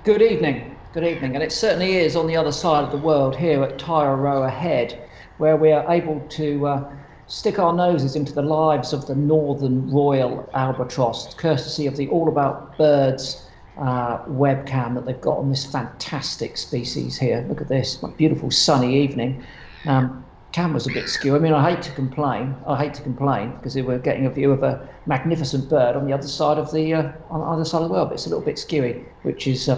Good evening, and it certainly is on the other side of the world here at Tyroa Head, where we are able to stick our noses into the lives of the northern royal albatross, courtesy of the All About Birds webcam that they've got on this fantastic species here. Look at this, what beautiful sunny evening. Camera's a bit skew. I mean, I hate to complain because we're getting a view of a magnificent bird on the other side of the world. But it's a little bit skewy, which is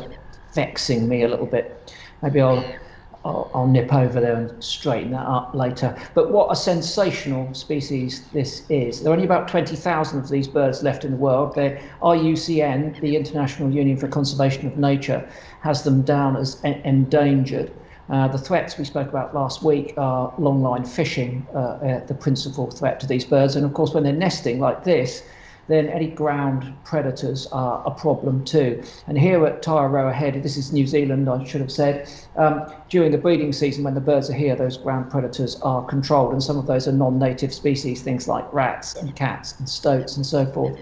vexing me a little bit. Maybe I'll nip over there and straighten that up later. But what a sensational species this is. There are only about 20,000 of these birds left in the world. The IUCN, the International Union for Conservation of Nature, has them down as endangered. The threats we spoke about last week are longline fishing, the principal threat to these birds. And of course, when they're nesting like this, then any ground predators are a problem too. And here at Tyroa Head, this is New Zealand, I should have said, during the breeding season when the birds are here, those ground predators are controlled. And some of those are non-native species, things like rats and cats and stoats and so forth.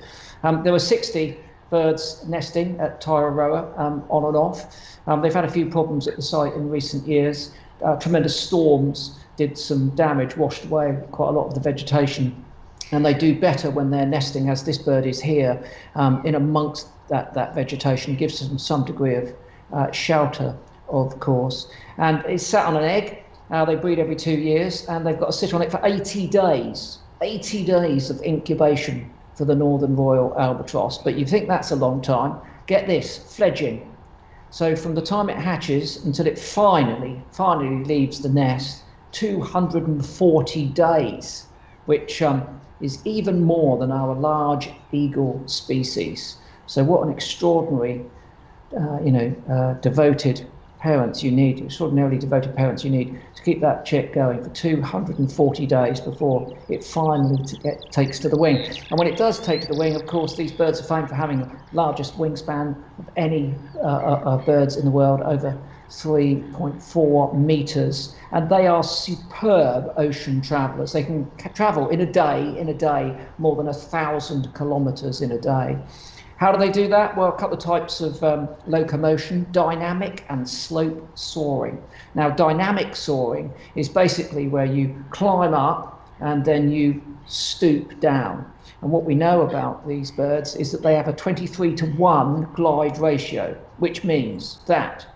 There were 60 birds nesting at Tyroa on and off. They've had a few problems at the site in recent years. Tremendous storms did some damage, washed away quite a lot of the vegetation. And they do better when they're nesting, as this bird is here, in amongst that vegetation, gives them some degree of shelter, of course. And it's sat on an egg. They breed every 2 years, and they've got to sit on it for 80 days. 80 days of incubation for the northern royal albatross. But you think that's a long time. Get this, fledging. So from the time it hatches until it finally leaves the nest, 240 days, which is even more than our large eagle species. So what an extraordinary, devoted parents you need, extraordinarily devoted parents you need to keep that chick going for 240 days before it finally takes to the wing. And when it does take to the wing, of course, these birds are famed for having the largest wingspan of any birds in the world, over 3.4 meters, and they are superb ocean travelers. They can travel in a day more than 1,000 kilometers in a day. How do they do that? Well, a couple of types of locomotion: dynamic and slope soaring. Now, dynamic soaring is basically where you climb up and then you stoop down. And what we know about these birds is that they have a 23-to-1 glide ratio, which means that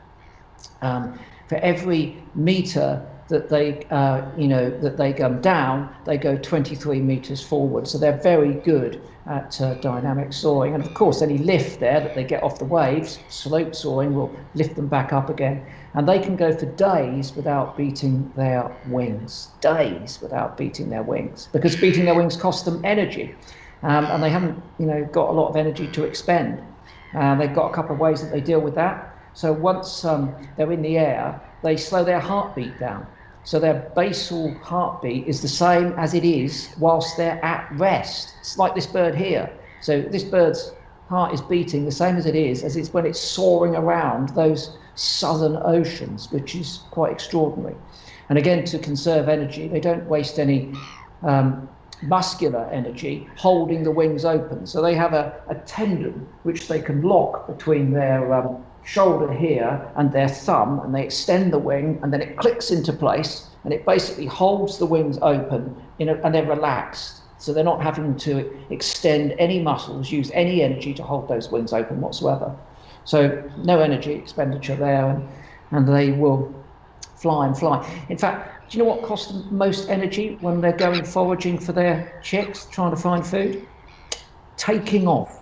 for every meter that they go down, they go 23 meters forward. So they're very good at dynamic soaring. And of course, any lift there that they get off the waves, slope soaring, will lift them back up again. And they can go for days without beating their wings. Days without beating their wings, because beating their wings costs them energy, and they haven't, got a lot of energy to expend. They've got a couple of ways that they deal with that. So once they're in the air, they slow their heartbeat down. So their basal heartbeat is the same as it is whilst they're at rest. It's like this bird here. So this bird's heart is beating the same as it's when it's soaring around those southern oceans, which is quite extraordinary. And again, to conserve energy, they don't waste any muscular energy holding the wings open. So they have a tendon which they can lock between their shoulder here and their thumb, and they extend the wing, and then it clicks into place, and it basically holds the wings open and they're relaxed. So they're not having to extend any muscles, use any energy to hold those wings open whatsoever. So no energy expenditure there, and they will fly and fly. In fact, do you know what costs them most energy when they're going foraging for their chicks, trying to find food? Taking off.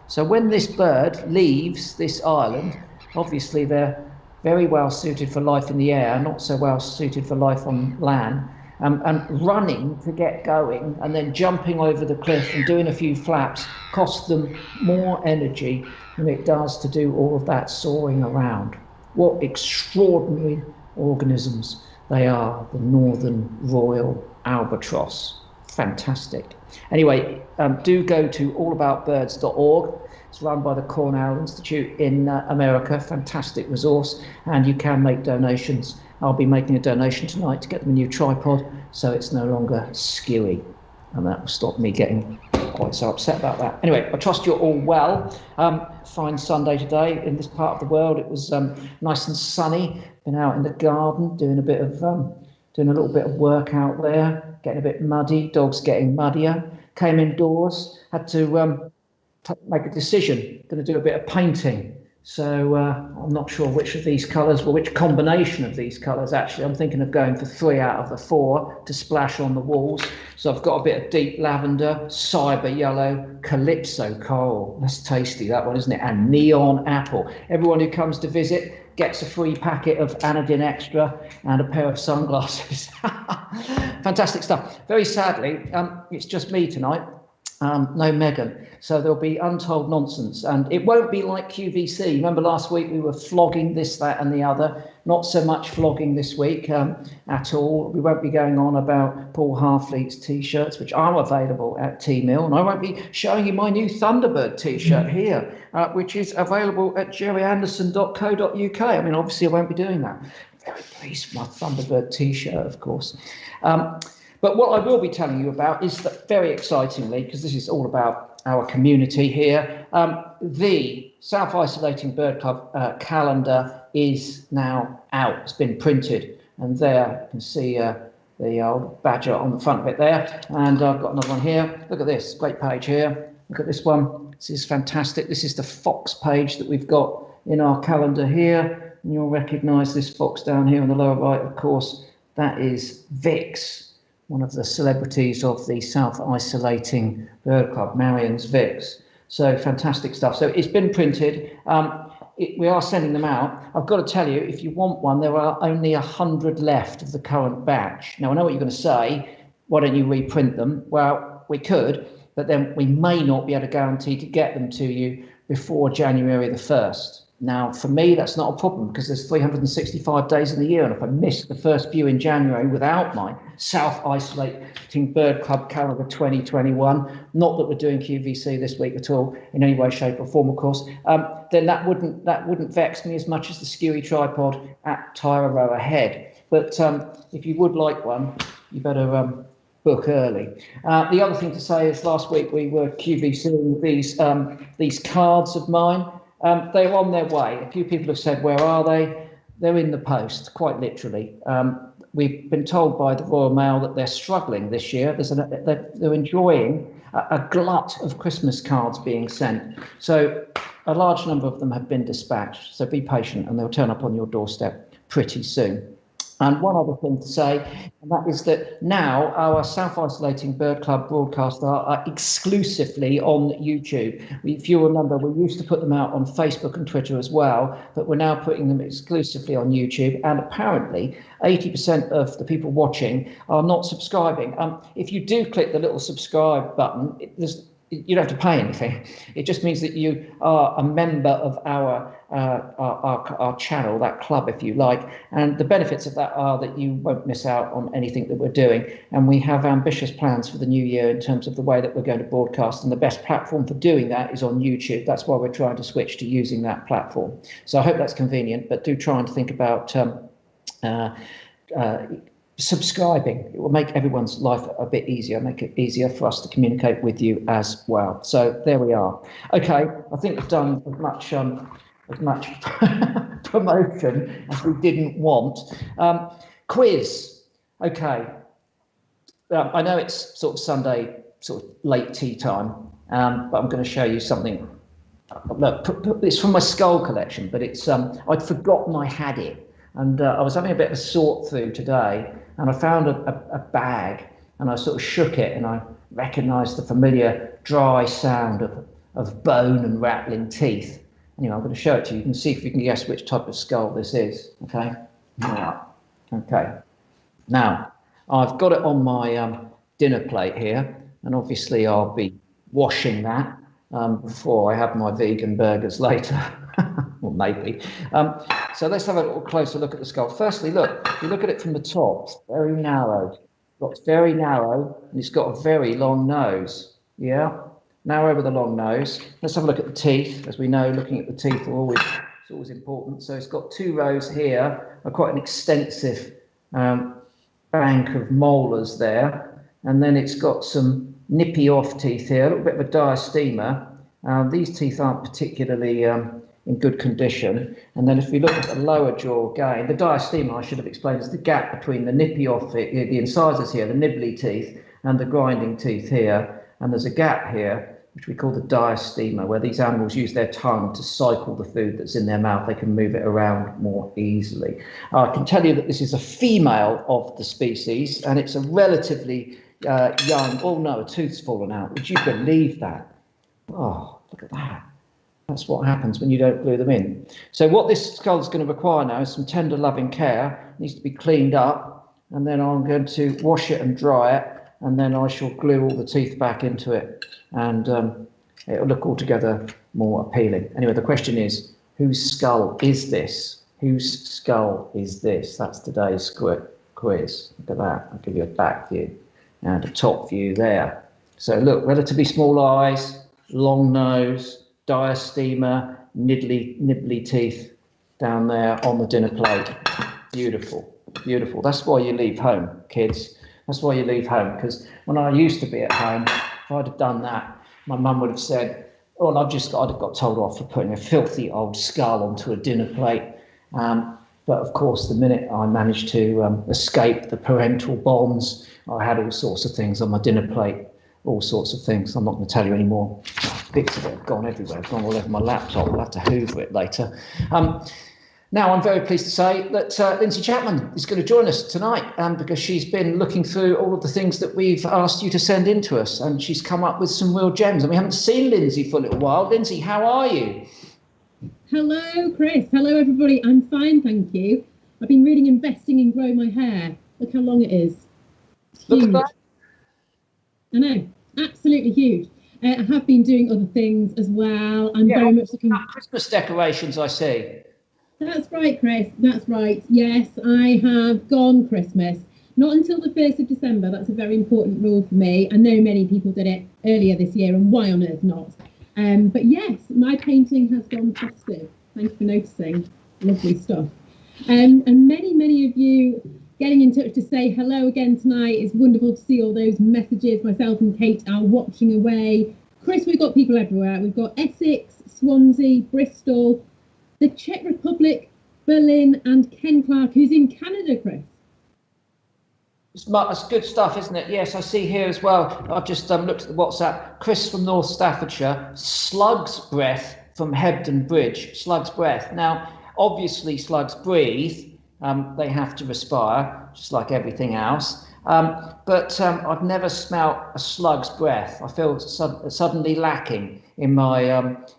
So when this bird leaves this island, obviously they're very well suited for life in the air, not so well suited for life on land. And running to get going and then jumping over the cliff and doing a few flaps costs them more energy than it does to do all of that soaring around. What extraordinary organisms they are, the northern royal albatross. Fantastic. Anyway, do go to allaboutbirds.org. It's run by the Cornell Institute in America. Fantastic resource, and you can make donations. I'll be making a donation tonight to get them a new tripod, so it's no longer skewy, and that will stop me getting quite so upset about that. Anyway, I trust you're all well. Fine Sunday today in this part of the world. It was nice and sunny. Been out in the garden doing a little bit of work out there, getting a bit muddy. Dogs getting muddier. Came indoors, had to make a decision. Going to do a bit of painting. So I'm not sure which of these colours, or which combination of these colours actually. I'm thinking of going for 3 out of the 4 to splash on the walls. So I've got a bit of deep lavender, cyber yellow, calypso coral. That's tasty, that one, isn't it? And neon apple. Everyone who comes to visit gets a free packet of Anodin Extra and a pair of sunglasses. Fantastic stuff. Very sadly, it's just me tonight. No Megan, so there'll be untold nonsense, and it won't be like QVC. Remember last week we were flogging this, that and the other. Not so much flogging this week at all. We won't be going on about Paul Harfleet's t-shirts, which are available at T-Mill, and I won't be showing you my new Thunderbird t-shirt here, which is available at jerryanderson.co.uk. I mean, obviously I won't be doing that. Very pleased with my Thunderbird t-shirt, of course. But what I will be telling you about is that, very excitingly, because this is all about our community here, the South Isolating Bird Club calendar is now out. It's been printed, and there you can see the old badger on the front bit there. And I've got another one here. Look at this, great page here. Look at this one. This is fantastic. This is the fox page that we've got in our calendar here. And you'll recognise this fox down here on the lower right, of course. That is Vix, one of the celebrities of the South Isolating Bird Club, Marion's Vix. So fantastic stuff. So it's been printed. We are sending them out. I've got to tell you, if you want one, there are only 100 left of the current batch. Now, I know what you're going to say. Why don't you reprint them? Well, we could, but then we may not be able to guarantee to get them to you before January the 1st. Now, for me, that's not a problem because there's 365 days in the year. And if I miss the first few in January without my South Isolating Bird Club calendar 2021, not that we're doing QVC this week at all in any way, shape or form, of course, then that wouldn't vex me as much as the skewy tripod at Tyra Row ahead. But if you would like one, you better book early. The other thing to say is last week we were QVCing these cards of mine. They're on their way. A few people have said, where are they? They're in the post, quite literally. We've been told by the Royal Mail that they're struggling this year. They're enjoying a glut of Christmas cards being sent. So a large number of them have been dispatched. So be patient and they'll turn up on your doorstep pretty soon. And one other thing to say, and that is that now our South Isolating Bird Club broadcasts are exclusively on YouTube. If you remember, we used to put them out on Facebook and Twitter as well, but we're now putting them exclusively on YouTube. And apparently 80% of the people watching are not subscribing. If you do click the little subscribe button, you don't have to pay anything. It just means that you are a member of our channel, that club, if you like. And the benefits of that are that you won't miss out on anything that we're doing. And we have ambitious plans for the new year in terms of the way that we're going to broadcast. And the best platform for doing that is on YouTube. That's why we're trying to switch to using that platform. So I hope that's convenient, but do try and think about subscribing. It will make everyone's life a bit easier, make it easier for us to communicate with you as well. So there we are. Okay, I think we've done as much promotion as we didn't want. Quiz. Okay. I know it's sort of Sunday, sort of late tea time, but I'm going to show you something. Look, it's from my skull collection, but it's I'd forgotten I had it. And I was having a bit of a sort through today, and I found a bag, and I sort of shook it, and I recognised the familiar dry sound of bone and rattling teeth. Anyway, I'm going to show it to you. You can see if you can guess which type of skull this is. Okay. Okay. Now, I've got it on my dinner plate here, and obviously I'll be washing that before I have my vegan burgers later. Well, maybe. So let's have a little closer look at the skull. Firstly, look, if you look at it from the top, it's very narrow. It's very narrow, and it's got a very long nose. Yeah, narrow with a long nose. Let's have a look at the teeth. As we know, looking at the teeth it's always important. So it's got 2 rows here, quite an extensive bank of molars there, and then it's got some nippy off teeth here, a little bit of a diastema. These teeth aren't particularly in good condition. And then if we look at the lower jaw again, the diastema, I should have explained, is the gap between the nippy off, the incisors here, the nibbly teeth, and the grinding teeth here. And there's a gap here, which we call the diastema, where these animals use their tongue to cycle the food that's in their mouth. They can move it around more easily. I can tell you that this is a female of the species, and it's a relatively young, oh no, a tooth's fallen out. Would you believe that? Oh, look at that. That's what happens when you don't glue them in. So what this skull's going to require now is some tender loving care. It needs to be cleaned up, and then I'm going to wash it and dry it, and then I shall glue all the teeth back into it, and it'll look altogether more appealing. Anyway, the question is, whose skull is this? Whose skull is this? That's today's quiz. Look at that. I'll give you a back view and a top view there. So look, relatively small eyes, long nose, diastema, nibbly teeth down there on the dinner plate. Beautiful, beautiful. That's why you leave home, kids. That's why you leave home, because when I used to be at home, if I'd have done that, my mum would have said, oh, I'd have got told off for putting a filthy old skull onto a dinner plate. But of course, the minute I managed to escape the parental bonds, I had all sorts of things on my dinner plate, all sorts of things. I'm not going to tell you anymore. Bits of it have gone everywhere, gone all over my laptop. I'll have to hoover it later. Now, I'm very pleased to say that Lindsey Chapman is going to join us tonight because she's been looking through all of the things that we've asked you to send in to us, and she's come up with some real gems. And we haven't seen Lindsey for a little while. Lindsey, how are you? Hello, Chris. Hello, everybody. I'm fine, thank you. I've been really investing in growing my hair. Look how long it is. It's huge. Look at that. I know, absolutely huge. I have been doing other things as well. I'm very much looking at Christmas decorations, I see. That's right, Chris. That's right. Yes, I have gone Christmas. Not until the 1st of December. That's a very important rule for me. I know many people did it earlier this year, and why on earth not? But yes, my painting has gone festive. Thank you for noticing. Lovely stuff. And many of you getting in touch to say hello again tonight. It's wonderful to see all those messages. Myself and Kate are watching away. Chris, we've got people everywhere. We've got Essex, Swansea, Bristol, the Czech Republic, Berlin, and Ken Clark, who's in Canada, Chris. It's good stuff, isn't it? Yes, I see here as well. I've just looked at the WhatsApp. Chris from North Staffordshire, Slug's Breath from Hebden Bridge. Slug's Breath. Now, obviously, slugs breathe. They have to respire, just like everything else. But I've never smelt a slug's breath. I feel suddenly lacking in my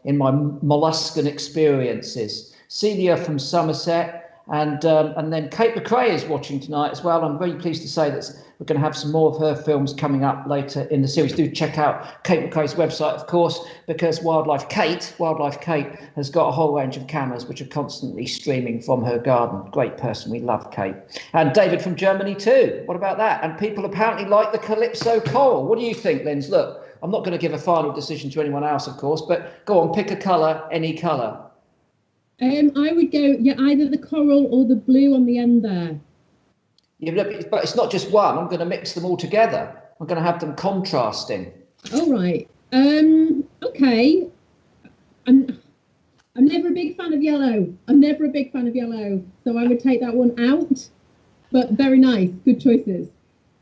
molluscan experiences. Celia from Somerset, and then Kate McCrow is watching tonight as well. I'm very pleased to say that we're going to have some more of her films coming up later in the series. Do check out Kate McCrow's website, of course, because Wildlife Kate has got a whole range of cameras which are constantly streaming from her garden. Great person. We love Kate. And David from Germany too. What about that? And people apparently like the Calypso coral. What do you think, Linz? Look, I'm not going to give a final decision to anyone else, of course, but go on, pick a colour, any colour. I would go, either the coral or the blue on the end there. Yeah, but it's not just one. I'm going to mix them all together. I'm going to have them contrasting. All right. Okay. I'm never a big fan of yellow. So I would take that one out. But very nice. Good choices.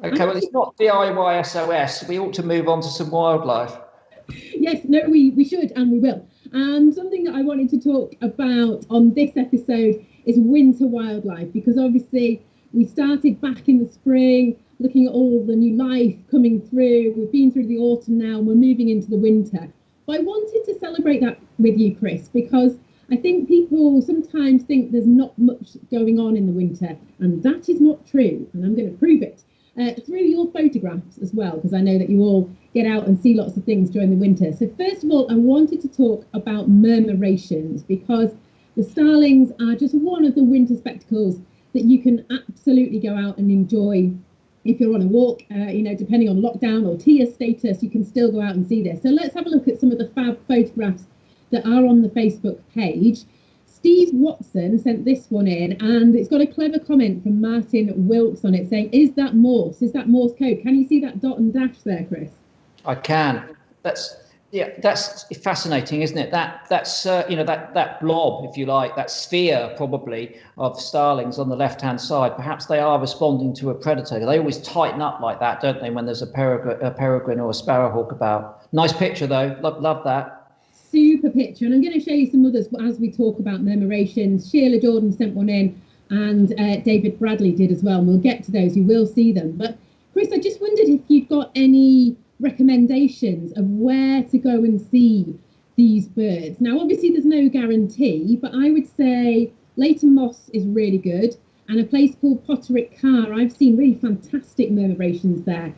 Okay, well, it's not DIY SOS. We ought to move on to some wildlife. Yes, no, we should, and we will. And something that I wanted to talk about on this episode is winter wildlife, because obviously we started back in the spring, looking at all the new life coming through. We've been through the autumn now, and we're moving into the winter. But I wanted to celebrate that with you, Chris, because I think people sometimes think there's not much going on in the winter, and that is not true, and I'm going to prove it. Through your photographs as well, because I know that you all get out and see lots of things during the winter. So first of all, I wanted to talk about murmurations, because the starlings are just one of the winter spectacles that you can absolutely go out and enjoy. If you're on a walk, depending on lockdown or tier status, you can still go out and see this. So let's have a look at some of the fab photographs that are on the Facebook page. Steve Watson sent this one in, and it's got a clever comment from Martin Wilkes on it saying, is that Morse? Is that Morse code? Can you see that dot and dash there, Chris? I can. That's fascinating, isn't it? That's that blob, if you like, that sphere probably of starlings on the left-hand side. Perhaps they are responding to a predator. They always tighten up like that, don't they, when there's a peregrine or a sparrowhawk about? Nice picture though. Love that. Super picture, and I'm going to show you some others as we talk about murmurations. Sheila Jordan sent one in, and David Bradley did as well, and we'll get to those. You will see them. But Chris, I just wondered if you've got any recommendations of where to go and see these birds. Now, obviously, there's no guarantee, but I would say Leighton Moss is really good, and a place called Potterick Carr. I've seen really fantastic murmurations there.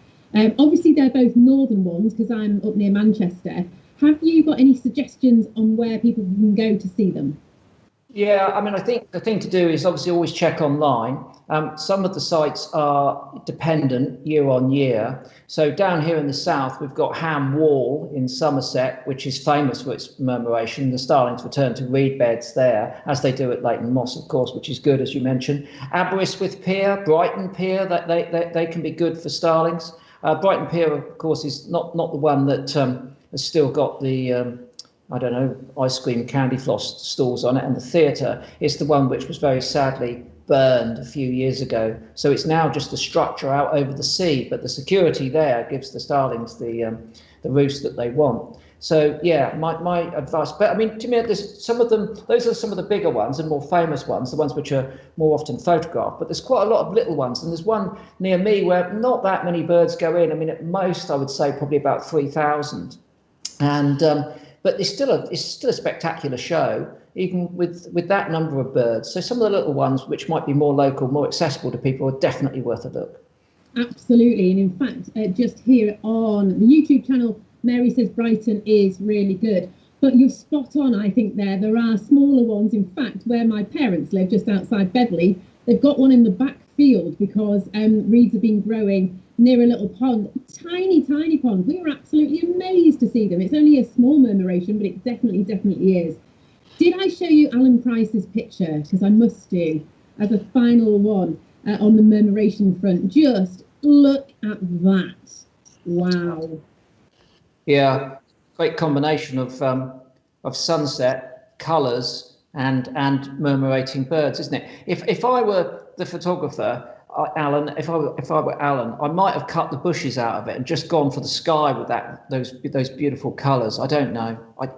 Obviously, they're both northern ones because I'm up near Manchester. Have you got any suggestions on where people can go to see them? Yeah, I mean, I think the thing to do is obviously always check online. Some of the sites are dependent year on year. So down here in the south, we've got Ham Wall in Somerset, which is famous for its murmuration. The starlings return to reed beds there, as they do at Leighton Moss, of course, which is good, as you mentioned. Aberystwyth Pier, Brighton Pier, that they can be good for starlings. Brighton Pier, of course, is not the one that has still got the ice cream candy floss stalls on it, and the theatre is the one which was very sadly burned a few years ago. So it's now just a structure out over the sea, but the security there gives the starlings the roost that they want. So yeah, my advice, but I mean, to me, there's some of them, those are some of the bigger ones and more famous ones, the ones which are more often photographed, but there's quite a lot of little ones, and there's one near me where not that many birds go in. I mean, at most I would say probably about 3,000, and but it's still a spectacular show, even with that number of birds. So some of the little ones, which might be more local, more accessible to people, are definitely worth a look. Absolutely, and in fact, just here on the YouTube channel, Mary says Brighton is really good. But you're spot on, I think, there are smaller ones. In fact, where my parents live, just outside Beverley, they've got one in the back field because reeds have been growing near a little pond, tiny pond. We were absolutely amazed to see them. It's only a small murmuration, but it definitely is. Did I show you Alan Price's picture? Because I must do, as a final one on the murmuration front. Just look at that. Wow. Yeah, great combination of sunset, colours, and murmurating birds, isn't it? If I were the photographer, Alan, if I were Alan, I might have cut the bushes out of it and just gone for the sky with those beautiful colours. I don't know. I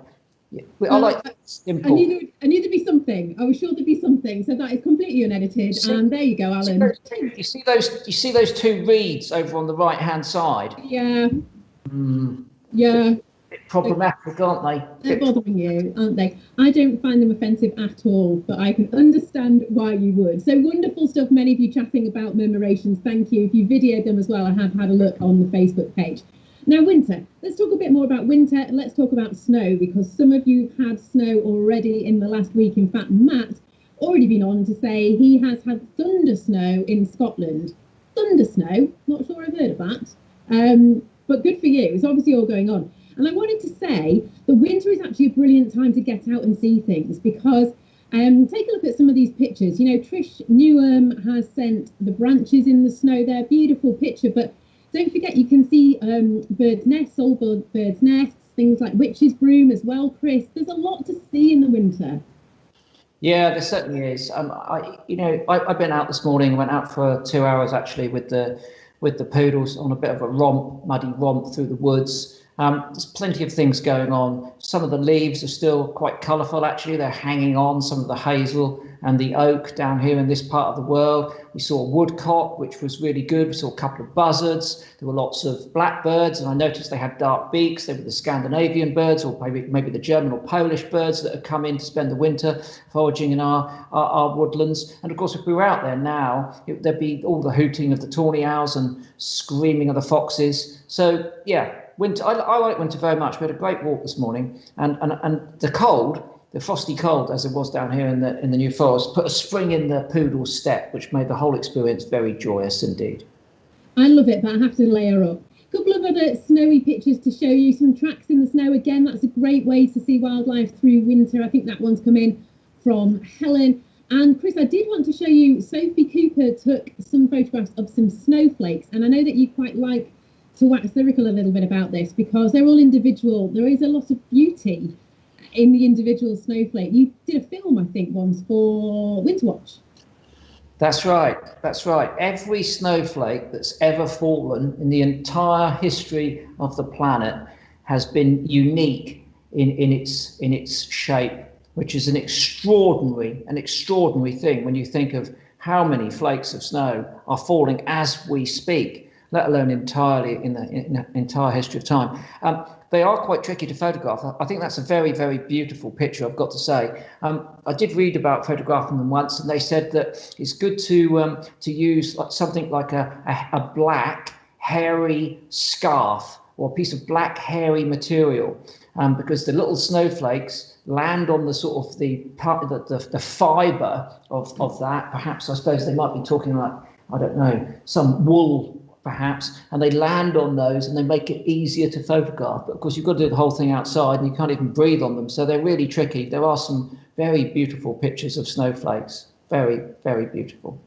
like simple. I knew there'd be something. I was sure there'd be something. So that is completely unedited. And there you go, Alan. You see those two reeds over on the right hand side? Yeah. Yeah. Problematic, aren't they? They're bothering you, aren't they? I don't find them offensive at all, but I can understand why you would. So wonderful stuff, many of you chatting about murmurations. Thank you. If you videoed them as well, I have had a look on the Facebook page. Now, winter. Let's talk a bit more about winter, and let's talk about snow, because some of you have had snow already in the last week. In fact, Matt already been on to say he has had thunder snow in Scotland. Thunder snow? Not sure I've heard of that. But good for you. It's obviously all going on. And I wanted to say the winter is actually a brilliant time to get out and see things, because take a look at some of these pictures. You know, Trish Newman has sent the branches in the snow there. Beautiful picture. But don't forget, you can see birds' nests, all birds' nests, things like witch's broom as well, Chris. There's a lot to see in the winter. Yeah, there certainly is. I've been out this morning. Went out for 2 hours actually with the poodles on a bit of a muddy romp through the woods. There's plenty of things going on. Some of the leaves are still quite colourful, actually. They're hanging on, some of the hazel and the oak down here in this part of the world. We saw a woodcock, which was really good. We saw a couple of buzzards. There were lots of blackbirds, and I noticed they had dark beaks. They were the Scandinavian birds, or maybe the German or Polish birds that have come in to spend the winter foraging in our woodlands. And of course, if we were out there now, there'd be all the hooting of the tawny owls and screaming of the foxes. So, yeah. Winter, I like winter very much. We had a great walk this morning, and the cold, the frosty cold, as it was down here in the New Forest, put a spring in the poodle's step, which made the whole experience very joyous indeed. I love it, but I have to layer up. A couple of other snowy pictures to show you. Some tracks in the snow. Again, that's a great way to see wildlife through winter. I think that one's come in from Helen. And Chris, I did want to show you, Sophie Cooper took some photographs of some snowflakes, and I know that you quite like wax lyrical a little bit about this, because they're all individual. There is a lot of beauty in the individual snowflake. You did a film, I think, once for Winterwatch. That's right. That's right. Every snowflake that's ever fallen in the entire history of the planet has been unique in its shape, which is an extraordinary thing when you think of how many flakes of snow are falling as we speak, let alone entirely in the entire history of time. They are quite tricky to photograph. I think that's a very, very beautiful picture, I've got to say. I did read about photographing them once, and they said that it's good to use something like a black, hairy scarf or a piece of black, hairy material, because the little snowflakes land on the sort of the fibre of that. Perhaps, I suppose they might be talking like, I don't know, some wool, perhaps, and they land on those and they make it easier to photograph. But of course, you've got to do the whole thing outside, and you can't even breathe on them, so they're really tricky. There are some very beautiful pictures of snowflakes, very, very beautiful.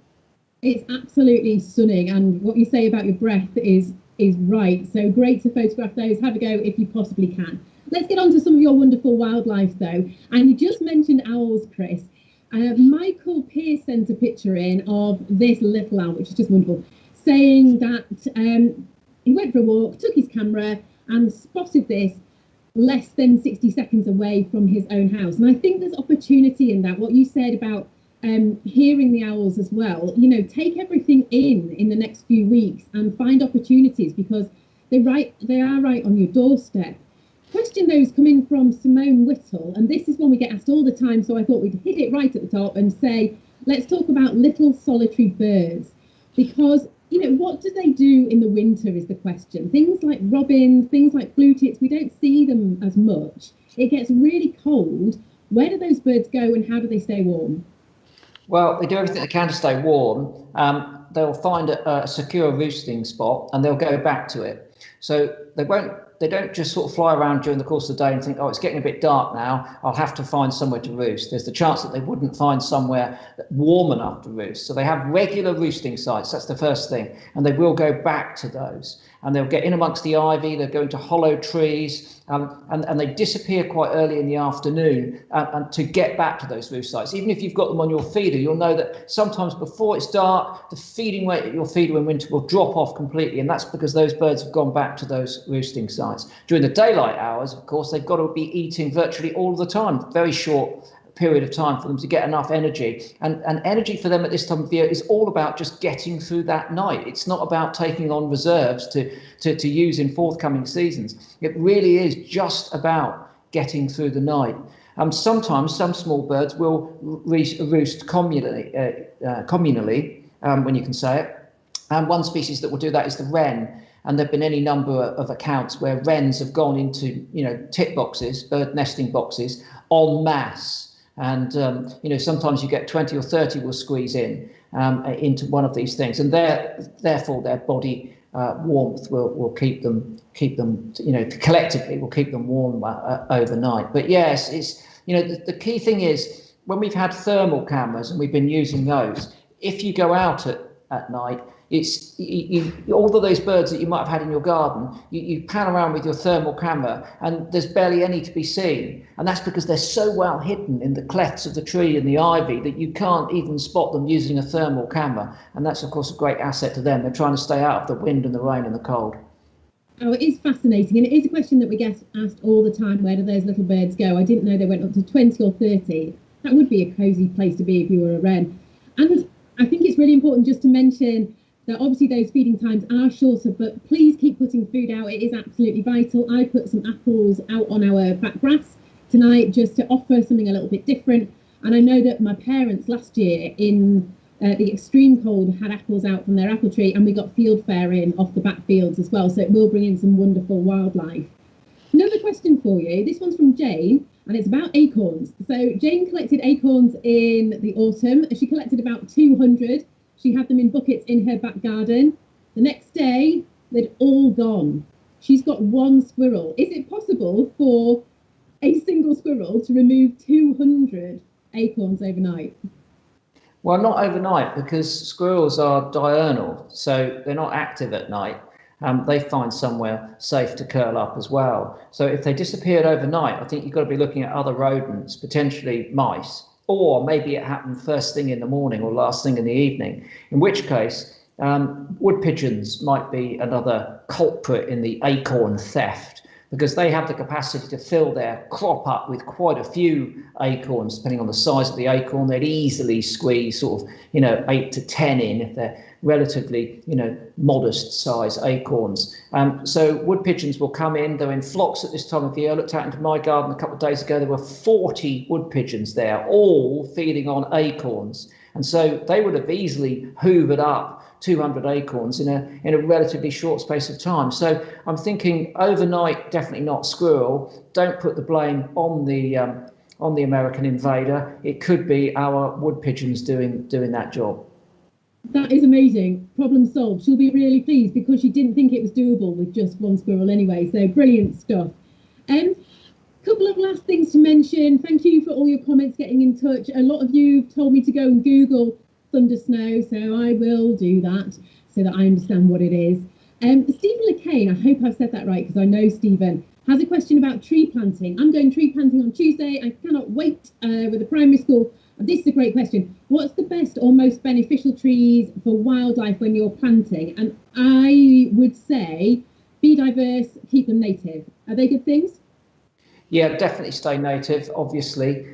It's absolutely stunning, and what you say about your breath is right. So great to photograph those. Have a go if you possibly can. Let's get on to some of your wonderful wildlife, though. And you just mentioned owls, Chris. Michael Pearce sent a picture in of this little owl, which is just wonderful, saying that he went for a walk, took his camera and spotted this less than 60 seconds away from his own house. And I think there's opportunity in that, what you said about hearing the owls as well. You know, take everything in the next few weeks and find opportunities, because they are right on your doorstep. Question though is coming from Simone Whittle, and this is one we get asked all the time, so I thought we'd hit it right at the top and say, let's talk about little solitary birds, because you know, what do they do in the winter is the question. Things like robins, things like blue tits, we don't see them as much. It gets really cold. Where do those birds go and how do they stay warm? Well, they do everything they can to stay warm. They'll find a secure roosting spot and they'll go back to it. So they don't just sort of fly around during the course of the day and think, oh, it's getting a bit dark now, I'll have to find somewhere to roost. There's the chance that they wouldn't find somewhere warm enough to roost. So they have regular roosting sites, that's the first thing, and they will go back to those. And they'll get in amongst the ivy, they'll go into hollow trees, and they disappear quite early in the afternoon and to get back to those roost sites. Even if you've got them on your feeder, you'll know that sometimes before it's dark, the feeding weight at your feeder in winter will drop off completely, and that's because those birds have gone back to those roosting sites. During the daylight hours, of course, they've got to be eating virtually all the time, very short period of time for them to get enough energy, and energy for them at this time of year is all about just getting through that night. It's not about taking on reserves to use in forthcoming seasons. It really is just about getting through the night. Sometimes some small birds will roost communally, when you can say it, and one species that will do that is the wren. And there have been any number of accounts where wrens have gone into, tit boxes, bird nesting boxes, en masse. And, sometimes you get 20 or 30 will squeeze into one of these things. And therefore their body warmth will keep them, collectively will keep them warm overnight. But yes, it's, the key thing is when we've had thermal cameras and we've been using those, if you go out at night, it's all of those birds that you might have had in your garden, you pan around with your thermal camera and there's barely any to be seen. And that's because they're so well hidden in the clefts of the tree and the ivy that you can't even spot them using a thermal camera. And that's, of course, a great asset to them. They're trying to stay out of the wind and the rain and the cold. Oh, it is fascinating. And it is a question that we get asked all the time. Where do those little birds go? I didn't know they went up to 20 or 30. That would be a cosy place to be if you were a wren. And I think it's really important just to mention that obviously those feeding times are shorter, but please keep putting food out. It is absolutely vital. I put some apples out on our back grass tonight just to offer something a little bit different. And I know that my parents last year in the extreme cold had apples out from their apple tree, and we got field fare in off the back fields as well. So it will bring in some wonderful wildlife. Another question for you. This one's from Jane, and it's about acorns. So Jane collected acorns in the autumn. She collected about 200. She had them in buckets in her back garden. The next day, they'd all gone. She's got one squirrel. Is it possible for a single squirrel to remove 200 acorns overnight? Well, not overnight, because squirrels are diurnal, so they're not active at night. they find somewhere safe to curl up as well. So if they disappeared overnight, I think you've got to be looking at other rodents, potentially mice, or maybe it happened first thing in the morning or last thing in the evening, in which case wood pigeons might be another culprit in the acorn theft, because they have the capacity to fill their crop up with quite a few acorns. Depending on the size of the acorn, they'd easily squeeze sort of 8 to 10 in if they're relatively modest size acorns. So wood pigeons will come in. They're in flocks at this time of year. I looked out into my garden a couple of days ago. There were 40 wood pigeons there, all feeding on acorns. And so they would have easily hoovered up 200 acorns in a relatively short space of time. So I'm thinking overnight, definitely not squirrel. Don't put the blame on the American invader. It could be our wood pigeons doing that job. That is amazing. Problem solved. She'll be really pleased because she didn't think it was doable with just one squirrel anyway. So brilliant stuff. Couple of last things to mention. Thank you for all your comments, getting in touch. A lot of you told me to go and Google thunder snow, so I will do that so that I understand what it is. Stephen LeCain, I hope I've said that right because I know Stephen, has a question about tree planting. I'm going tree planting on Tuesday. I cannot wait with the primary school. This is a great question. What's the best or most beneficial trees for wildlife when you're planting? And I would say be diverse, keep them native. Are they good things? Yeah, definitely stay native, obviously.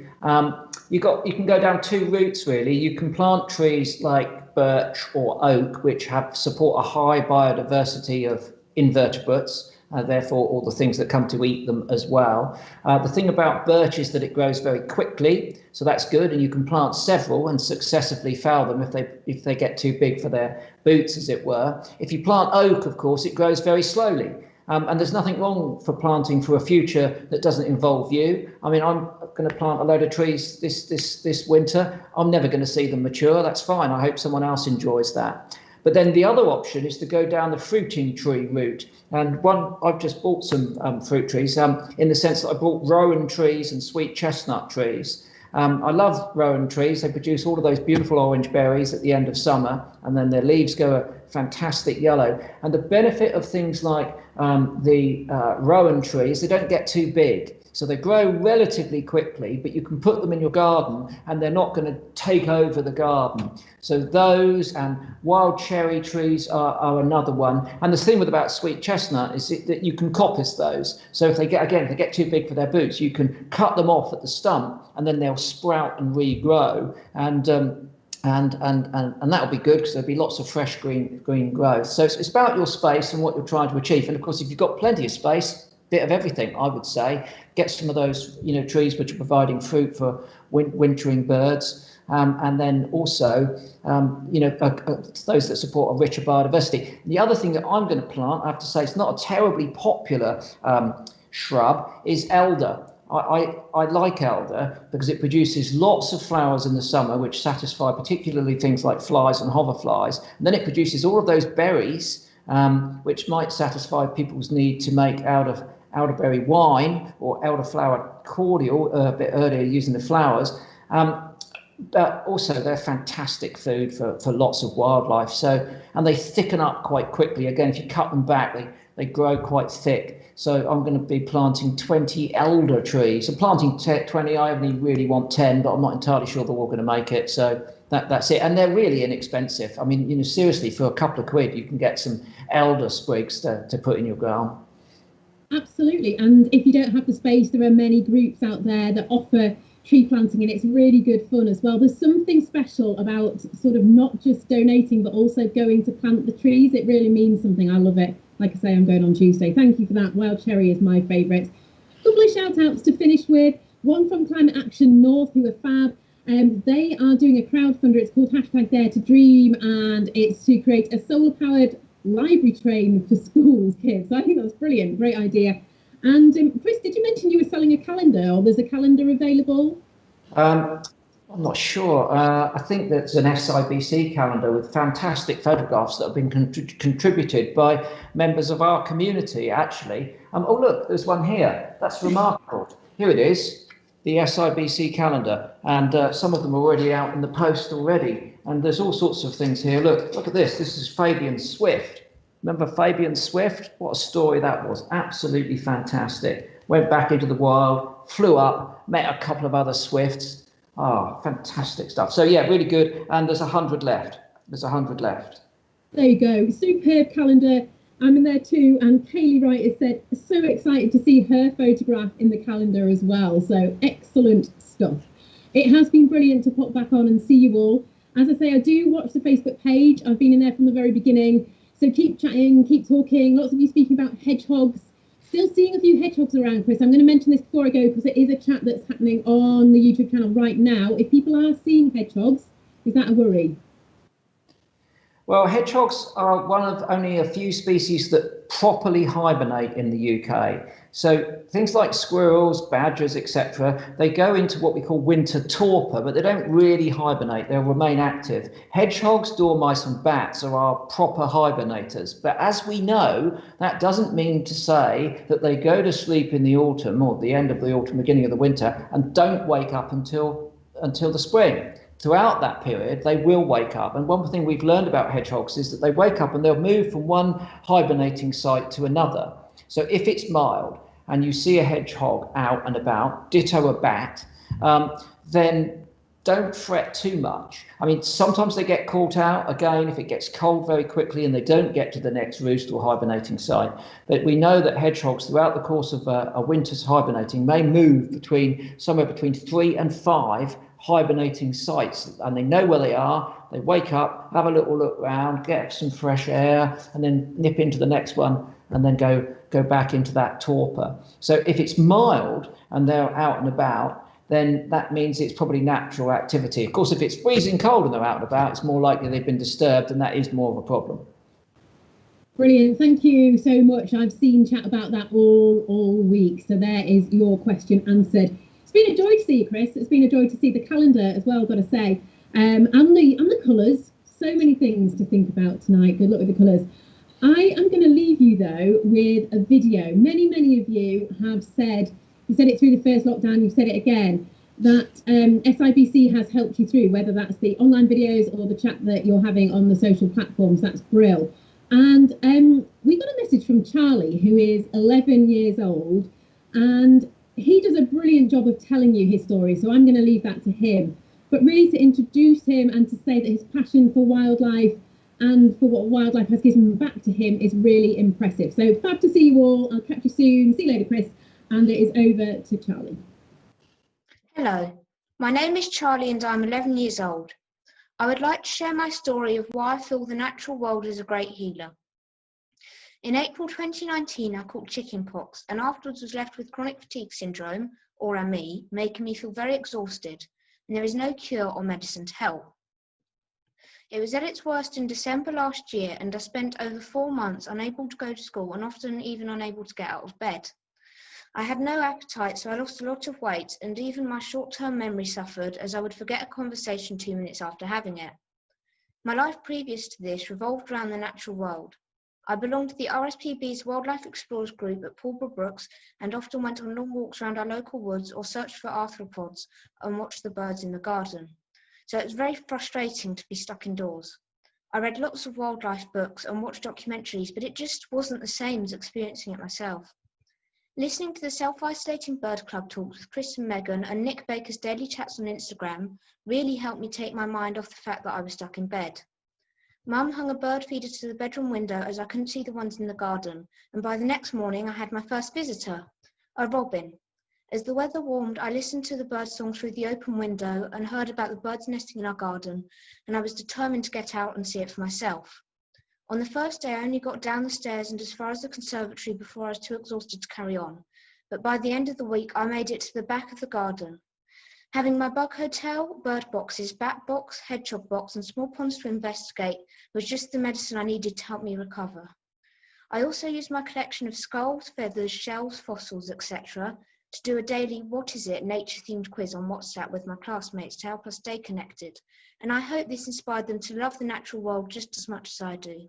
You can go down two routes, really. You can plant trees like birch or oak, which support a high biodiversity of invertebrates, therefore all the things that come to eat them as well. The thing about birch is that it grows very quickly, so that's good, and you can plant several and successively fell them if they get too big for their boots, as it were. If you plant oak, of course, it grows very slowly. And there's nothing wrong for planting for a future that doesn't involve you. I mean, I'm going to plant a load of trees this winter. I'm never going to see them mature. That's fine. I hope someone else enjoys that. But then the other option is to go down the fruiting tree route. And I've just bought some fruit trees in the sense that I bought rowan trees and sweet chestnut trees. I love rowan trees. They produce all of those beautiful orange berries at the end of summer, and then their leaves go a fantastic yellow. And the benefit of things like the rowan trees, they don't get too big. So they grow relatively quickly, but you can put them in your garden and they're not going to take over the garden. So those and wild cherry trees are another one. And the thing about sweet chestnut is that you can coppice those. So if they get too big for their boots, you can cut them off at the stump and then they'll sprout and regrow. And that'll be good because there'll be lots of fresh green growth. So it's about your space and what you're trying to achieve. And of course, if you've got plenty of space, bit of everything, I would say. Get some of those, trees which are providing fruit for wintering birds, and then also, those that support a richer biodiversity. The other thing that I'm going to plant, I have to say, it's not a terribly popular shrub, is elder. I like elder because it produces lots of flowers in the summer, which satisfy particularly things like flies and hoverflies. And then it produces all of those berries, which might satisfy people's need to make out of elderberry wine or elderflower cordial a bit earlier using the flowers. But also they're fantastic food for lots of wildlife. And they thicken up quite quickly. Again, if you cut them back, they grow quite thick. So I'm going to be planting 20 elder trees. I'm planting 20. I only really want 10, but I'm not entirely sure they're all going to make it. So that's it. And they're really inexpensive. I mean, seriously, for a couple of quid, you can get some elder sprigs to put in your garden. Absolutely. And if you don't have the space, there are many groups out there that offer tree planting, and it's really good fun as well. There's something special about sort of not just donating, but also going to plant the trees. It really means something. I love it. Like I say, I'm going on Tuesday. Thank you for that. Wild cherry is my favourite. A couple of shout outs to finish with. One from Climate Action North, who are fab. They are doing a crowdfunder. It's called #Dare to Dream, and it's to create a solar powered library train for schools kids. So I think that's brilliant. Great idea. And Chris, did you mention you were selling a calendar, or there's a calendar available? I'm not sure. I think there's an SIBC calendar with fantastic photographs that have been contributed by members of our community, actually. Oh, look, there's one here. That's remarkable. Here it is, the SIBC calendar. And some of them are already out in the post already. And there's all sorts of things here. Look at this. This is Fabian Swift. Remember Fabian Swift? What a story that was. Absolutely fantastic. Went back into the wild, flew up, met a couple of other swifts. Oh, fantastic stuff. So yeah, really good. And there's 100 left. There's 100 left. There you go. Superb calendar. I'm in there too. And Kaylee Wright has said, so excited to see her photograph in the calendar as well. So excellent stuff. It has been brilliant to pop back on and see you all. As I say, I do watch the Facebook page. I've been in there from the very beginning. So keep chatting, keep talking. Lots of you speaking about hedgehogs. Still seeing a few hedgehogs around, Chris. I'm going to mention this before I go because it is a chat that's happening on the YouTube channel right now. If people are seeing hedgehogs, is that a worry? Well, hedgehogs are one of only a few species that properly hibernate in the UK. So things like squirrels, badgers, etc., they go into what we call winter torpor, but they don't really hibernate. They'll remain active. Hedgehogs, dormice and bats are our proper hibernators. But as we know, that doesn't mean to say that they go to sleep in the autumn or the end of the autumn, beginning of the winter, and don't wake up until the spring. Throughout that period, they will wake up. And one thing we've learned about hedgehogs is that they wake up and they'll move from one hibernating site to another. So if it's mild and you see a hedgehog out and about, ditto a bat, then don't fret too much. I mean, sometimes they get caught out again if it gets cold very quickly and they don't get to the next roost or hibernating site. But we know that hedgehogs throughout the course of a winter's hibernating may move somewhere between 3 and 5 hibernating sites, and they know where they are. They wake up, have a little look around, get some fresh air, and then nip into the next one and then go back into that torpor. So if it's mild and they're out and about, then that means it's probably natural activity. Of course, if it's freezing cold and they're out and about, it's more likely they've been disturbed, and that is more of a problem. Brilliant, thank you so much. I've seen chat about that all week, so there is your question answered. It's been a joy to see you, Chris. It's been a joy to see the calendar as well, I've got to say, and the colours. So many things to think about tonight. Good luck with the colours. I am going to leave you though with a video. Many of you have said, you said it through the first lockdown, you've said it again, that SIBC has helped you through, whether that's the online videos or the chat that you're having on the social platforms. That's brill. And we got a message from Charlie, who is 11 years old, and he does a brilliant job of telling you his story, so I'm going to leave that to him. But really to introduce him and to say that his passion for wildlife and for what wildlife has given back to him is really impressive. So fab to see you all. I'll catch you soon. See you later, Chris. And it is over to Charlie. Hello, my name is Charlie and I'm 11 years old. I would like to share my story of why I feel the natural world is a great healer. In April 2019, I caught chickenpox and afterwards was left with chronic fatigue syndrome, or ME, making me feel very exhausted, and there is no cure or medicine to help. It was at its worst in December last year, and I spent over 4 months unable to go to school and often even unable to get out of bed. I had no appetite, so I lost a lot of weight, and even my short-term memory suffered, as I would forget a conversation 2 minutes after having it. My life previous to this revolved around the natural world. I belonged to the RSPB's Wildlife Explorers group at Pulborough Brooks and often went on long walks around our local woods or searched for arthropods and watched the birds in the garden. So it was very frustrating to be stuck indoors. I read lots of wildlife books and watched documentaries, but it just wasn't the same as experiencing it myself. Listening to the Self-Isolating Bird Club talks with Chris and Megan and Nick Baker's daily chats on Instagram really helped me take my mind off the fact that I was stuck in bed. Mum hung a bird feeder to the bedroom window as I couldn't see the ones in the garden, and by the next morning I had my first visitor, a robin. As the weather warmed, I listened to the birdsong through the open window and heard about the birds nesting in our garden, and I was determined to get out and see it for myself. On the first day, I only got down the stairs and as far as the conservatory before I was too exhausted to carry on, but by the end of the week, I made it to the back of the garden. Having my bug hotel, bird boxes, bat box, hedgehog box and small ponds to investigate was just the medicine I needed to help me recover. I also used my collection of skulls, feathers, shells, fossils, etc. to do a daily What Is It nature-themed quiz on WhatsApp with my classmates to help us stay connected, and I hope this inspired them to love the natural world just as much as I do.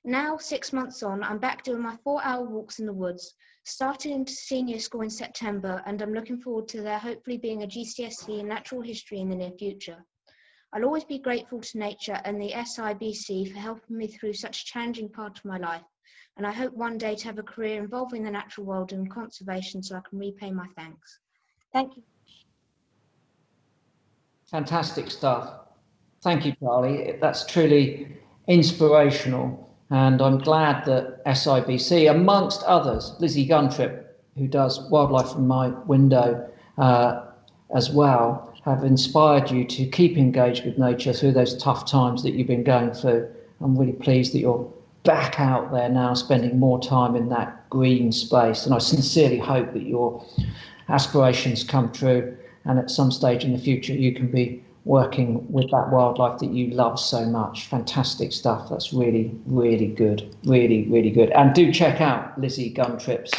Now, 6 months on, I'm back doing my 4-hour walks in the woods, started into senior school in September, and I'm looking forward to there hopefully being a GCSE in natural history in the near future. I'll always be grateful to nature and the SIBC for helping me through such a challenging part of my life, and I hope one day to have a career involving the natural world and conservation so I can repay my thanks. Thank you. Fantastic stuff. Thank you, Charlie. That's truly inspirational. And I'm glad that SIBC, amongst others, Lizzie Guntrip, who does Wildlife from My Window as well, have inspired you to keep engaged with nature through those tough times that you've been going through. I'm really pleased that you're back out there now, spending more time in that green space. And I sincerely hope that your aspirations come true, and at some stage in the future you can be working with that wildlife that you love so much. Fantastic stuff. That's really, really good. Really, really good. And do check out Lizzie Guntrip's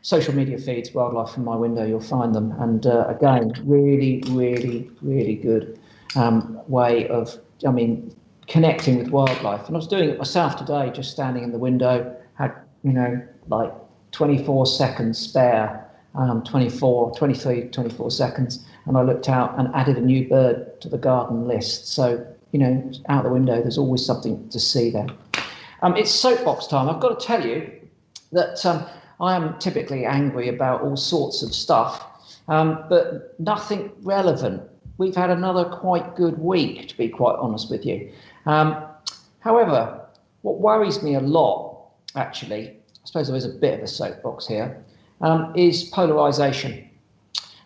social media feeds, Wildlife from My Window. You'll find them. And again, really, really, really good way of, connecting with wildlife. And I was doing it myself today, just standing in the window, had, like 24 seconds spare, 24 seconds. And I looked out and added a new bird to the garden list. So, out the window, there's always something to see there. It's soapbox time. I've got to tell you that I am typically angry about all sorts of stuff, but nothing relevant. We've had another quite good week, to be quite honest with you. However, what worries me a lot, actually, I suppose there is a bit of a soapbox here, is polarisation.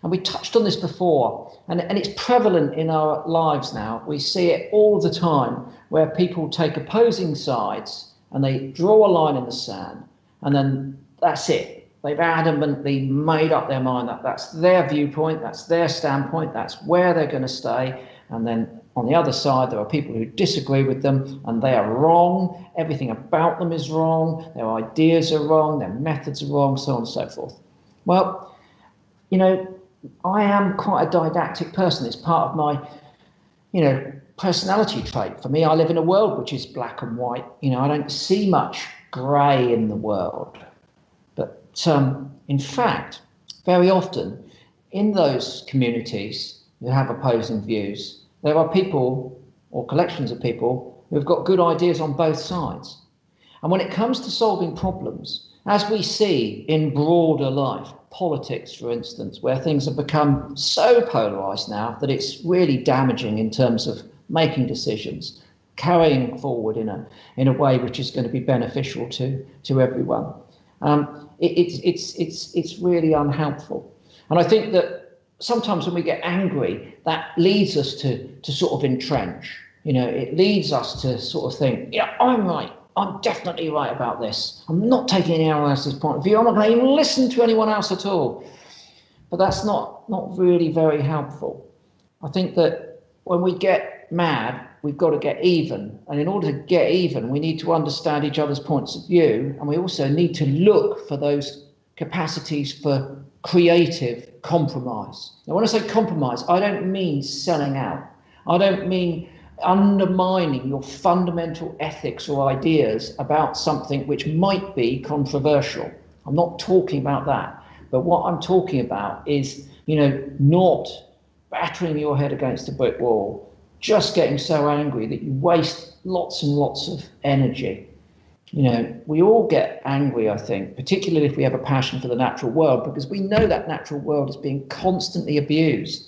And we touched on this before, and it's prevalent in our lives now. We see it all the time, where people take opposing sides and they draw a line in the sand, and then that's it. They've adamantly made up their mind that that's their viewpoint, that's their standpoint, that's where they're going to stay. And then on the other side, there are people who disagree with them, and they are wrong. Everything about them is wrong. Their ideas are wrong. Their methods are wrong, so on and so forth. Well, I am quite a didactic person. It's part of my, personality trait. For me, I live in a world which is black and white. I don't see much grey in the world. But in fact, very often in those communities who have opposing views, there are people or collections of people who've got good ideas on both sides. And when it comes to solving problems, as we see in broader life, politics, for instance, where things have become so polarised now that it's really damaging in terms of making decisions, carrying forward in a way which is going to be beneficial to everyone. It's really unhelpful. And I think that sometimes when we get angry, that leads us to sort of entrench. It leads us to sort of think, yeah, I'm right. I'm definitely right about this. I'm not taking anyone else's point of view. I'm not going to even listen to anyone else at all. But that's not really very helpful. I think that when we get mad, we've got to get even. And in order to get even, we need to understand each other's points of view. And we also need to look for those capacities for creative compromise. Now, when I say compromise, I don't mean selling out. I don't mean undermining your fundamental ethics or ideas about something which might be controversial. I'm not talking about that. But what I'm talking about is, not battering your head against a brick wall, just getting so angry that you waste lots and lots of energy. We all get angry, I think, particularly if we have a passion for the natural world, because we know that natural world is being constantly abused.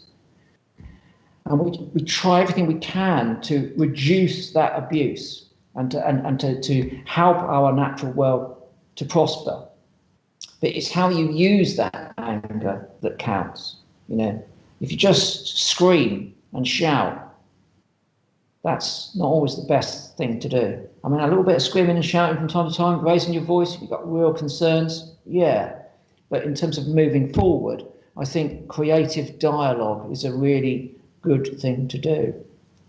And we try everything we can to reduce that abuse and to help our natural world to prosper. But it's how you use that anger that counts. If you just scream and shout, that's not always the best thing to do. A little bit of screaming and shouting from time to time, raising your voice, if you've got real concerns, yeah. But in terms of moving forward, I think creative dialogue is a really good thing to do.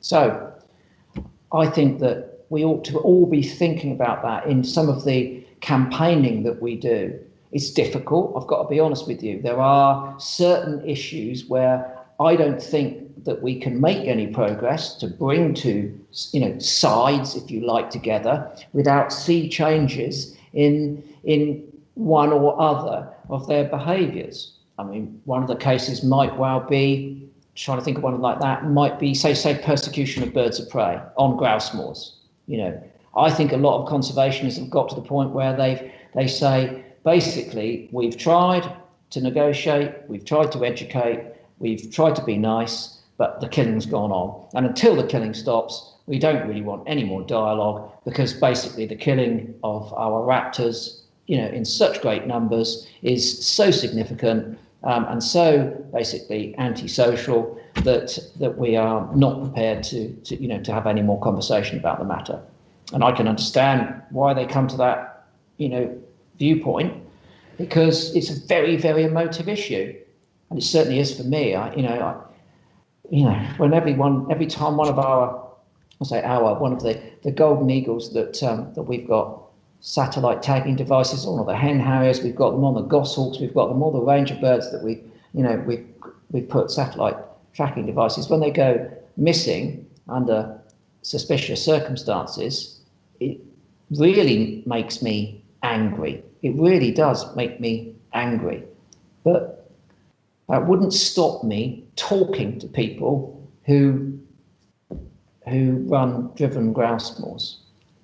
So I think that we ought to all be thinking about that in some of the campaigning that we do. It's difficult, I've got to be honest with you. There are certain issues where I don't think that we can make any progress to bring to, sides, if you like, together without sea changes in one or other of their behaviours. One of the cases might well be trying to think of one like that, might be say persecution of birds of prey on grouse moors. I think a lot of conservationists have got to the point where they say, basically, we've tried to negotiate, we've tried to educate, we've tried to be nice, but the killing's gone on. And until the killing stops, we don't really want any more dialogue, because basically the killing of our raptors, in such great numbers is so significant and so basically antisocial that we are not prepared to have any more conversation about the matter. And I can understand why they come to that, viewpoint, because it's a very, very emotive issue, and it certainly is for me. When every time one of one of the golden eagles that we've got satellite tagging devices on, or the hen harriers, we've got them on, the goshawks, we've got them, all the range of birds that we've put satellite tracking devices, when they go missing under suspicious circumstances, it really makes me angry. It really does make me angry. But that wouldn't stop me talking to people who run driven grouse moors,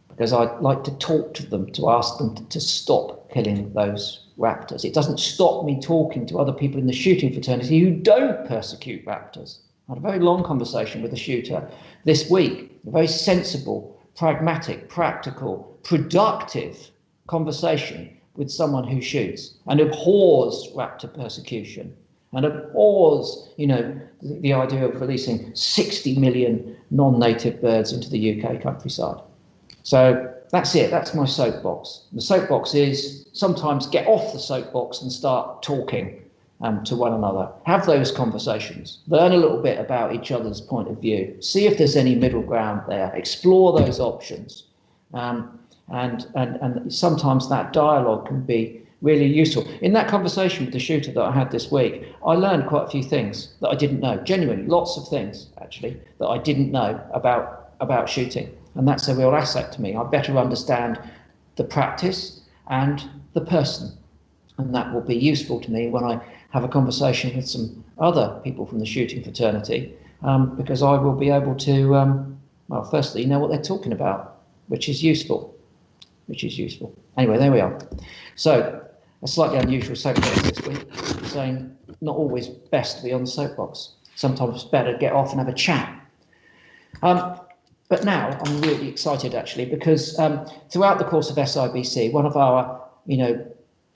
because I'd like to talk to them, to ask them to stop killing those raptors. It doesn't stop me talking to other people in the shooting fraternity who don't persecute raptors. I had a very long conversation with a shooter this week, a very sensible, pragmatic, practical, productive conversation with someone who shoots and abhors raptor persecution and abhors, the idea of releasing 60 million non-native birds into the UK countryside. So that's it. That's my soapbox. The soapbox is sometimes get off the soapbox and start talking to one another. Have those conversations. Learn a little bit about each other's point of view. See if there's any middle ground there. Explore those options. And sometimes that dialogue can be really useful. In that conversation with the shooter that I had this week, I learned quite a few things that I didn't know. Genuinely, lots of things, actually, that I didn't know about shooting. And that's a real asset to me. I better understand the practice and the person. And that will be useful to me when I have a conversation with some other people from the shooting fraternity, because I will be able to, firstly, know what they're talking about, which is useful. Anyway, there we are. So, a slightly unusual soapbox this week, saying not always best to be on the soapbox. Sometimes it's better to get off and have a chat. But now I'm really excited, actually, because throughout the course of SIBC, one of our,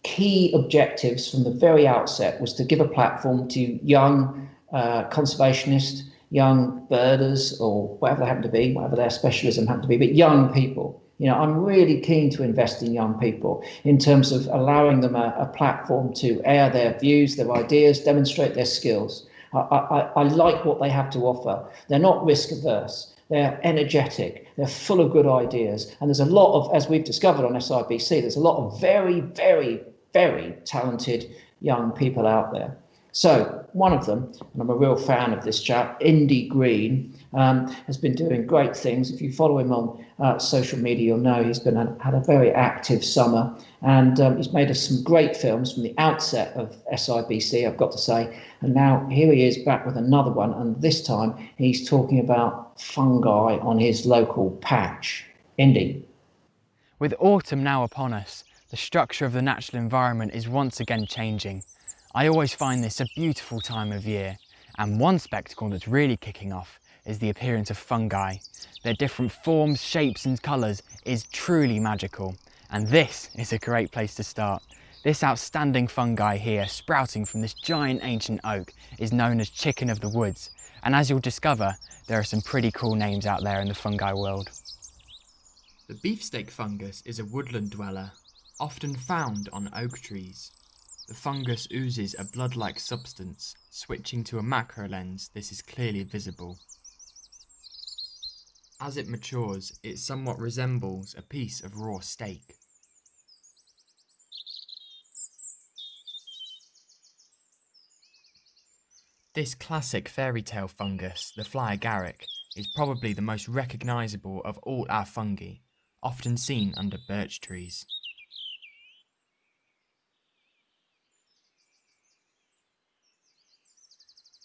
key objectives from the very outset was to give a platform to young conservationists, young birders, or whatever they happen to be, whatever their specialism happen to be, but young people. I'm really keen to invest in young people in terms of allowing them a platform to air their views, their ideas, demonstrate their skills. I like what they have to offer. They're not risk averse. They're energetic. They're full of good ideas. And there's a lot of, as we've discovered on SIBC, there's a lot of very, very, very talented young people out there. So one of them, and I'm a real fan of this chap, Indy Green, has been doing great things. If you follow him on social media, you'll know he's had a very active summer, and he's made us some great films from the outset of SIBC, I've got to say. And now here he is back with another one, and this time he's talking about fungi on his local patch. Indy. With autumn now upon us, the structure of the natural environment is once again changing. I always find this a beautiful time of year, and one spectacle that's really kicking off is the appearance of fungi. Their different forms, shapes and colours is truly magical, and this is a great place to start. This outstanding fungi here, sprouting from this giant ancient oak, is known as chicken of the woods, and as you'll discover, there are some pretty cool names out there in the fungi world. The beefsteak fungus is a woodland dweller, often found on oak trees. The fungus oozes a blood-like substance. Switching to a macro lens, this is clearly visible. As it matures, it somewhat resembles a piece of raw steak. This classic fairy tale fungus, the fly agaric, is probably the most recognisable of all our fungi, often seen under birch trees.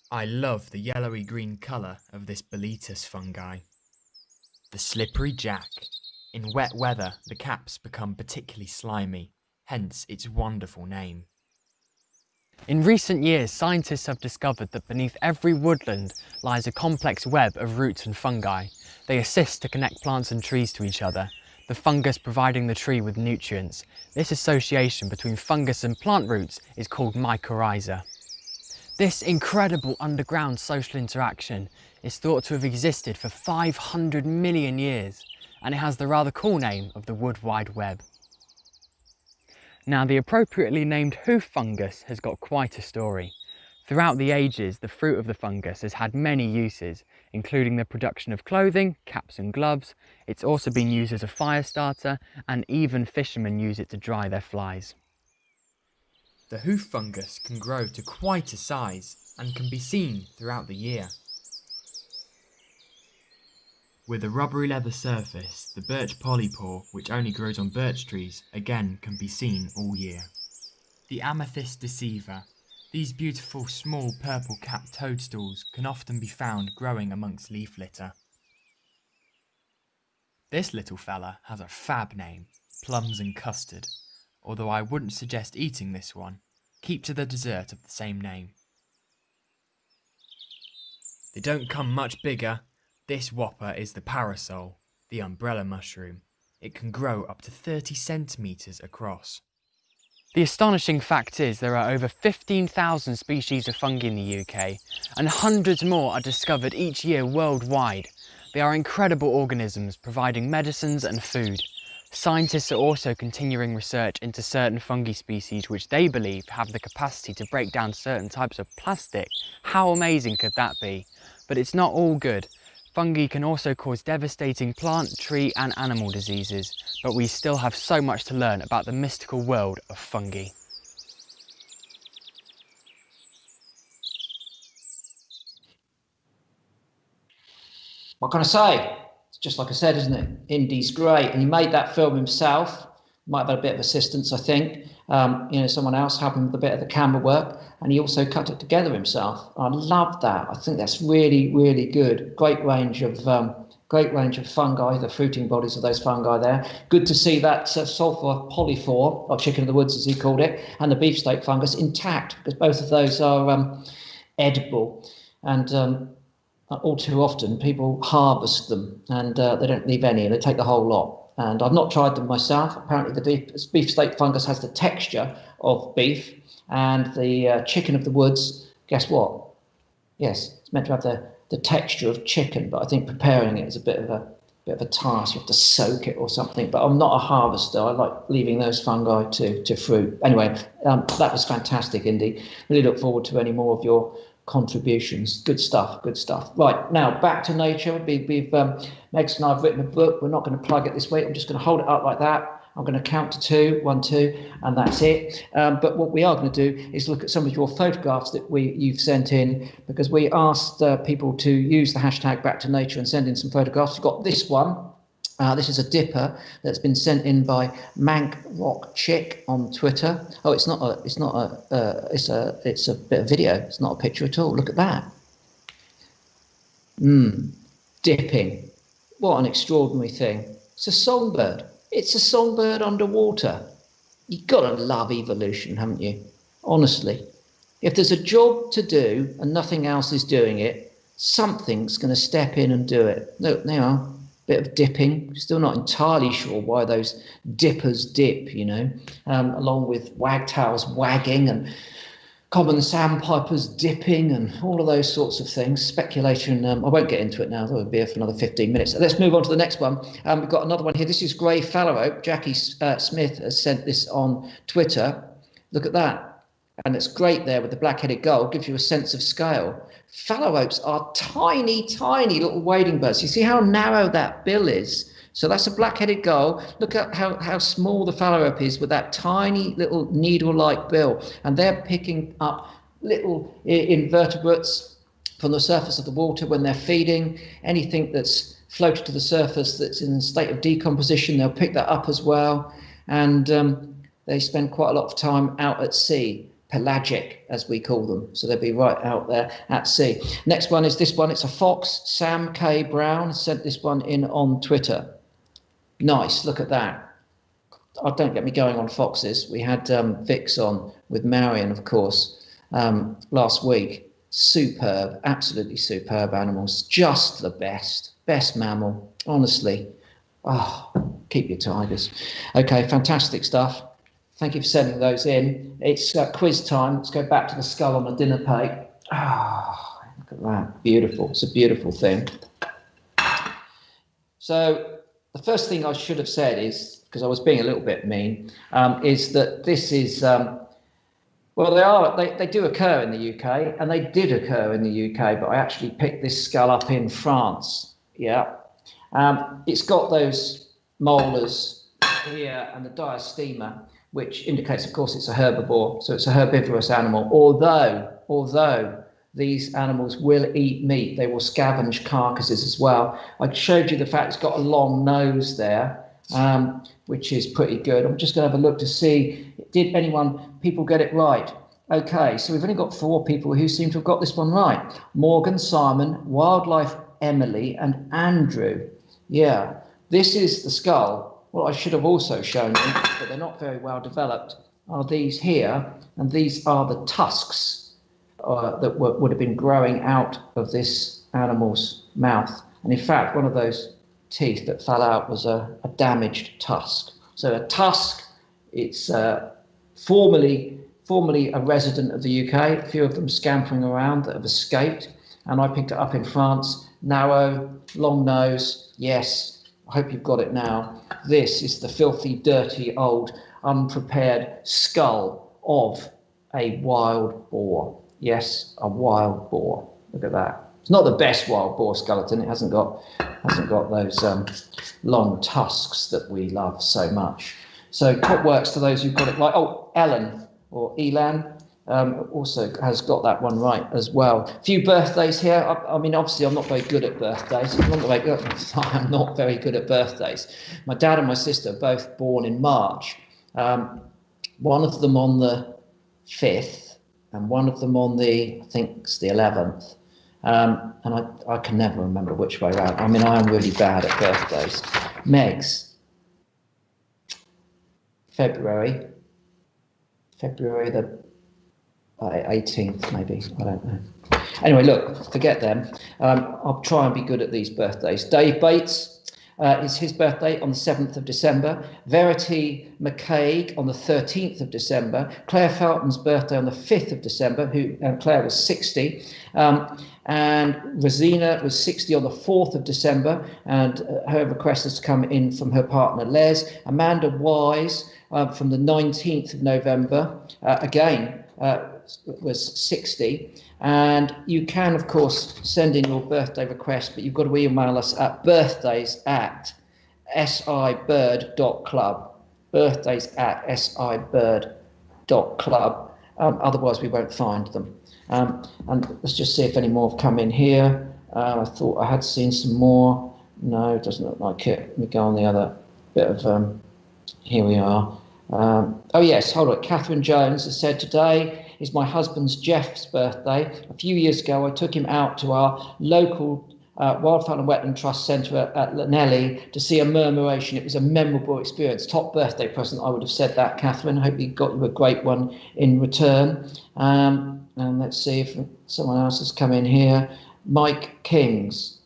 I love the yellowy green colour of this Boletus fungi. The slippery jack. In wet weather, the caps become particularly slimy, hence its wonderful name. In recent years, scientists have discovered that beneath every woodland lies a complex web of roots and fungi. They assist to connect plants and trees to each other, the fungus providing the tree with nutrients. This association between fungus and plant roots is called mycorrhiza. This incredible underground social interaction is thought to have existed for 500 million years, and it has the rather cool name of the Wood Wide Web. Now, the appropriately hoof hoof fungus has got quite a story. Throughout the ages, the fruit of the fungus has had many uses, including the production of clothing, caps and gloves. It's also been used as a fire starter, and even fishermen use it to dry their flies. The hoof fungus can grow to quite a size and can be seen throughout the year. With a rubbery leather surface, the birch polypore, which only grows on birch trees, again can be seen all year. The amethyst deceiver. These beautiful small purple-capped toadstools can often be found growing amongst leaf litter. This little fella has a fab name, plums and custard, although I wouldn't suggest eating this one. Keep to the dessert of the same name. They don't come much bigger. This whopper is the parasol, the umbrella mushroom. It can grow up to 30 centimetres across. The astonishing fact is there are over 15,000 species of fungi in the UK, and hundreds more are discovered each year worldwide. They are incredible organisms providing medicines and food. Scientists are also continuing research into certain fungi species which they believe have the capacity to break down certain types of plastic. How amazing could that be? But it's not all good. Fungi can also cause devastating plant, tree and animal diseases, but we still have so much to learn about the mystical world of fungi. What can I say? It's just like I said, isn't it? Indy's great, and he made that film himself. Might have had a bit of assistance, I think. Someone else helping with a bit of the camera work, and he also cut it together himself. I love that. I think that's really, really good. Great range of fungi, the fruiting bodies of those fungi there. Good to see that sulfur polyphore, or chicken of the woods as he called it, and the beefsteak fungus intact, because both of those are edible. And all too often people harvest them and they don't leave any, and they take the whole lot. And I've not tried them myself. Apparently the beefsteak fungus has the texture of beef, and the chicken of the woods, guess what? Yes, it's meant to have the texture of chicken, but I think preparing it is a bit of a task. You have to soak it or something. But I'm not a harvester. I like leaving those fungi to fruit. Anyway, that was fantastic, Indy. Really look forward to any more of your contributions. Good stuff. Right, now back to nature. Megs and I have written a book. We're not going to plug it this week. I'm just going to hold it up like that. I'm going to count to 2, 1, 2, and that's it. But what we are going to do is look at some of your photographs that you've sent in, because we asked people to use the hashtag Back to Nature and send in some photographs. We've got this one. This is a dipper that's been sent in by Mank Rock Chick on Twitter. Oh, it's a bit of video. It's not a picture at all. Look at that. Dipping. What an extraordinary thing. It's a songbird. It's a songbird underwater. You've got to love evolution, haven't you? Honestly. If there's a job to do and nothing else is doing it, something's going to step in and do it. Look, there you are. Bit of dipping. Still not entirely sure why those dippers dip, along with wagtails wagging and common sandpipers dipping and all of those sorts of things. Speculation. I won't get into it now. That would be here for another 15 minutes. So let's move on to the next one. We've got another one here. This is grey phalarope. Jackie Smith has sent this on Twitter. Look at that. And it's great there with the black-headed gull. Gives you a sense of scale. Phalaropes are tiny, tiny little wading birds. You see how narrow that bill is? So that's a black-headed gull. Look at how small the phalarope is with that tiny little needle-like bill. And they're picking up little invertebrates from the surface of the water when they're feeding. Anything that's floated to the surface that's in a state of decomposition, they'll pick that up as well. And they spend quite a lot of time out at sea. pelagic, as we call them. So they'll be right out there at sea. Next one is this one. It's a fox. Sam K. Brown sent this one in on Twitter. Nice, look at that. Oh, don't get me going on foxes. We had Vix on with Marion, of course, last week. Superb, absolutely superb animals. Just the best mammal, honestly. Oh, keep your tigers. Okay, fantastic stuff. Thank you for sending those in. It's quiz time. Let's go back to the skull on the dinner plate. Ah, look at that. Beautiful. It's a beautiful thing. So the first thing I should have said is, because I was being a little bit mean, is that this is, well, they do occur in the UK, and they did occur in the UK, but I actually picked this skull up in France. Yeah. It's got those molars here and the diastema, which indicates, of course, it's a herbivore, so it's a herbivorous animal. Although these animals will eat meat, they will scavenge carcasses as well. I showed you the fact it's got a long nose there, which is pretty good. I'm just going to have a look to see, did people get it right? Okay, so we've only got 4 people who seem to have got this one right. Morgan, Simon, Wildlife Emily, and Andrew. Yeah, this is the skull. What I should have also shown you, but they're not very well developed, are these here, and these are the tusks that would have been growing out of this animal's mouth. And in fact, one of those teeth that fell out was a damaged tusk. So a tusk, it's formerly a resident of the UK, a few of them scampering around that have escaped, and I picked it up in France. Narrow, long nose, yes. I hope you've got it now. This is the filthy, dirty, old, unprepared skull of a wild boar. Yes, a wild boar. Look at that. It's not the best wild boar skeleton. It hasn't got those long tusks that we love so much. So top works to those who've got it right. Oh, Ellen or Elan also has got that one right as well. A few birthdays here. I mean, obviously, I'm not very good at birthdays. I'm not very good at birthdays. My dad and my sister are both born in March. One of them on the 5th, and one of them on I think it's the 11th. And I can never remember which way around. I mean, I am really bad at birthdays. Meg's February the 18th, maybe. I don't know. Anyway, look, forget them. I'll try and be good at these birthdays. Dave Bates is his birthday on the 7th of December. Verity McCaig on the 13th of December. Claire Felton's birthday on the 5th of December, Claire was 60. And Rosina was 60 on the 4th of December, and her request has come in from her partner Les. Amanda Wise from the 19th of November, again, was 60. And you can, of course, send in your birthday request, but you've got to email us at birthdays@sibird.club. birthdays@sibird.club. Otherwise, we won't find them. And let's just see if any more have come in here. I thought I had seen some more. No, it doesn't look like it. Let me go on the other bit of, here we are. Oh yes, hold on. Catherine Jones has said, today is my husband's Jeff's birthday. A few years ago, I took him out to our local Wildfowl and Wetland Trust Centre at Llanelli to see a murmuration. It was a memorable experience. Top birthday present, I would have said that, Catherine. Hope you got you a great one in return. And let's see if someone else has come in here. Mike Kings.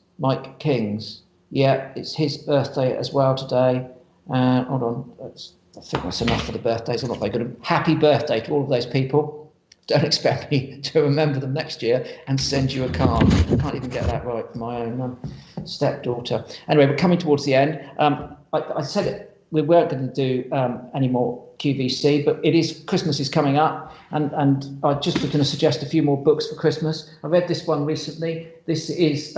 Yeah, it's his birthday as well today. Hold on. I think that's enough for the birthdays. I'm not very good. Happy birthday to all of those people. Don't expect me to remember them next year and send you a card. I can't even get that right for my own stepdaughter. Anyway, we're coming towards the end. I said we weren't going to do any more QVC, but Christmas is coming up, and I just was going to suggest a few more books for Christmas. I read this one recently. This is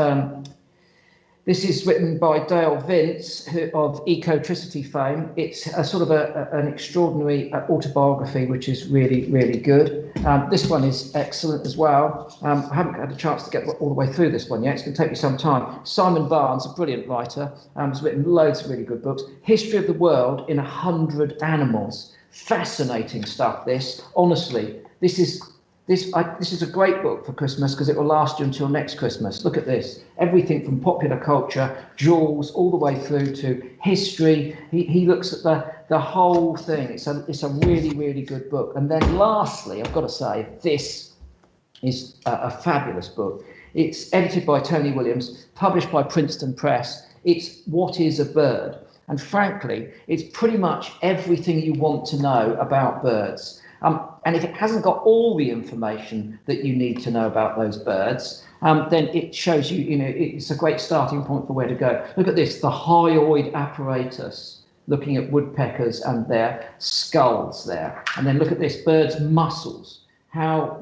This is written by Dale Vince, of Ecotricity fame. It's a sort of an extraordinary autobiography, which is really, really good. This one is excellent as well. I haven't had a chance to get all the way through this one yet. It's going to take me some time. Simon Barnes, a brilliant writer, has written loads of really good books. History of the World in 100 Animals. Fascinating stuff, this. Honestly, this is a great book for Christmas because it will last you until next Christmas. Look at this. Everything from popular culture, Jaws, all the way through to history. He looks at the whole thing. It's a really, really good book. And then lastly, I've got to say, this is a fabulous book. It's edited by Tony Williams, published by Princeton Press. It's What is a Bird? And frankly, it's pretty much everything you want to know about birds. And if it hasn't got all the information that you need to know about those birds, then it shows you, it's a great starting point for where to go. Look at this, the hyoid apparatus, looking at woodpeckers and their skulls there. And then look at this, birds' muscles, the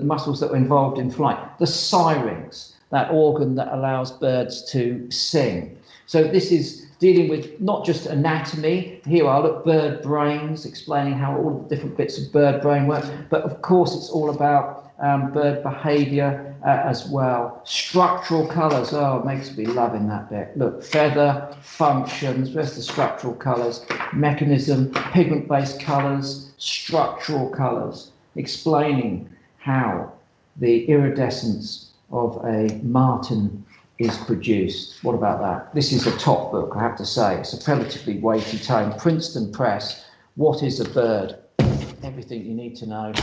muscles that are involved in flight, the syrinx, that organ that allows birds to sing. So this is dealing with not just anatomy. Here are bird brains, explaining how all of the different bits of bird brain work, but of course it's all about bird behaviour as well. Structural colours, oh, it makes me loving that bit. Look, feather, functions, where's the structural colours? Mechanism, pigment-based colours, structural colours, explaining how the iridescence of a martin is produced. What about that? This is a top book, I have to say. It's a relatively weighty tome. Princeton Press, What is a Bird? Everything you need to know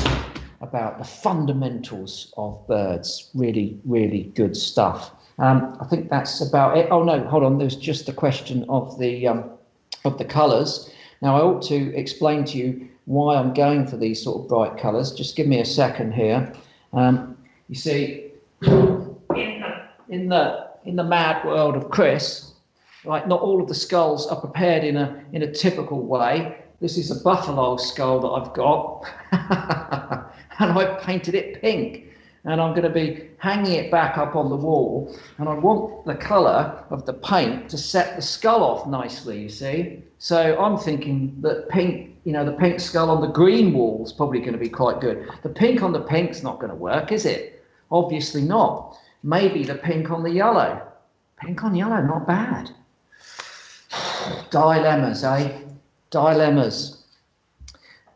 about the fundamentals of birds. Really, really good stuff. I think that's about it. Oh no, hold on. There's just a question of the colours. Now I ought to explain to you why I'm going for these sort of bright colours. Just give me a second here. You see, in the mad world of Chris, right, not all of the skulls are prepared in a typical way. This is a buffalo skull that I've got, and I've painted it pink, and I'm going to be hanging it back up on the wall, and I want the colour of the paint to set the skull off nicely, you see. So I'm thinking that pink, the pink skull on the green wall is probably going to be quite good. The pink on the pink's not going to work, is it? Obviously not. Maybe the pink on the yellow. Pink on yellow, not bad. Dilemmas, eh? Dilemmas.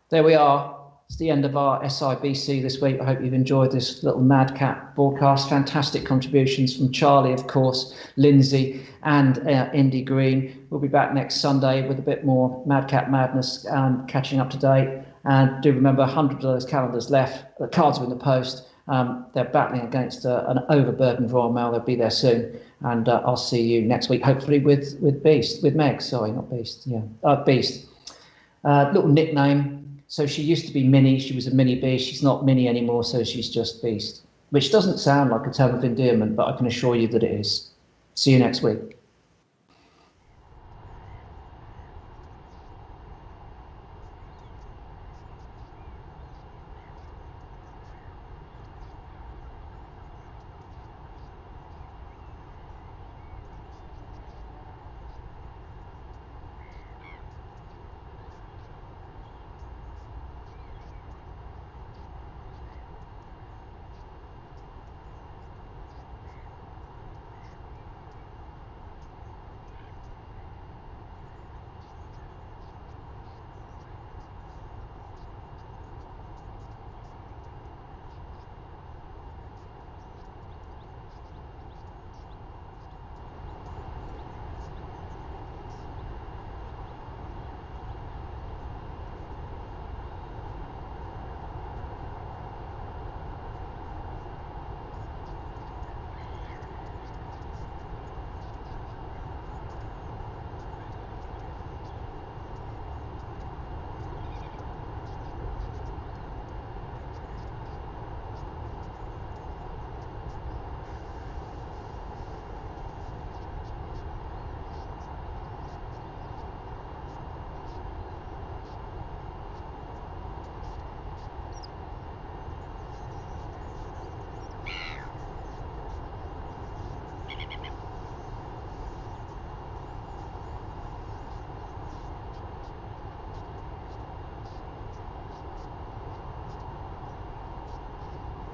There we are. It's the end of our SIBC this week. I hope you've enjoyed this little madcap broadcast. Fantastic contributions from Charlie, of course, Lindsey and Indy Green. We'll be back next Sunday with a bit more madcap madness, catching up to date. And do remember, 100 of those calendars left. The cards are in the post. They're battling against an overburdened Royal Mail. They'll be there soon, and I'll see you next week, hopefully with Meg. Sorry, not Beast. Yeah, Beast. Little nickname. So she used to be Minnie. She was a mini Beast. She's not Minnie anymore, so she's just Beast. Which doesn't sound like a term of endearment, but I can assure you that it is. See you next week.